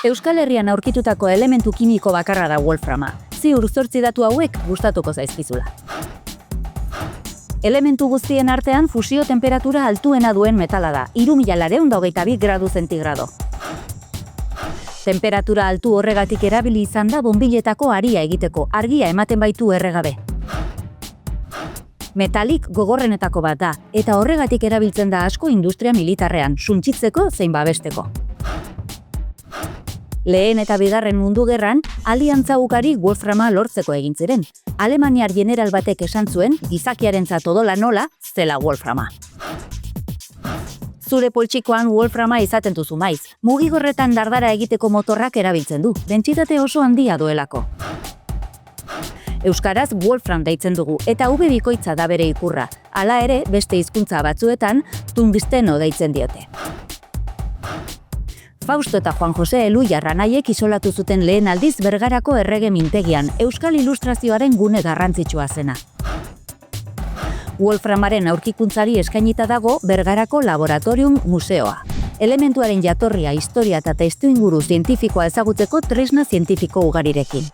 Euskal Herrian aurkitutako elementu kimiko bakarra da wolframa. Ziur 8 datu hauek gustatuko zaizkizula. Elementu guztien artean fusio temperatura altuena duen metala da, 3222 gradu zentigrado. Temperatura altu horregatik erabili izan da bonbiletako aria egiteko, argia ematen baitu erregabe. Metalik gogorrenetako bat da, eta horregatik erabiltzen da asko industria militarrean, suntsitzeko zein babesteko. Lehen eta Bigarren Mundu Gerran, aliantza ugari wolframa lortzeko egin ziren. Alemaniar general batek esan zuen, gizakiarentzat odola nola, zela wolframa. Zure poltsikoan wolframa izaten duzu maiz. Mugigorretan dardara egiteko motorrak erabiltzen du, dentsitate oso handia duelako. Euskaraz wolfram deitzen dugu, eta V bikoitza da bere ikurra. Hala ere, beste hizkuntza batzuetan, tungsteno deitzen diote. Fausto eta Juan Jose Eluiar anaiek isolatu zuten lehen aldiz Bergarako errege mintegian, euskal ilustrazioaren gune garrantzitsua zena. Wolframaren aurkikuntzari eskainita dago Bergarako Laboratorium Museoa. Elementuaren jatorria, historia eta testuinguru zientifikoa ezagutzeko tresna zientifiko ugarirekin.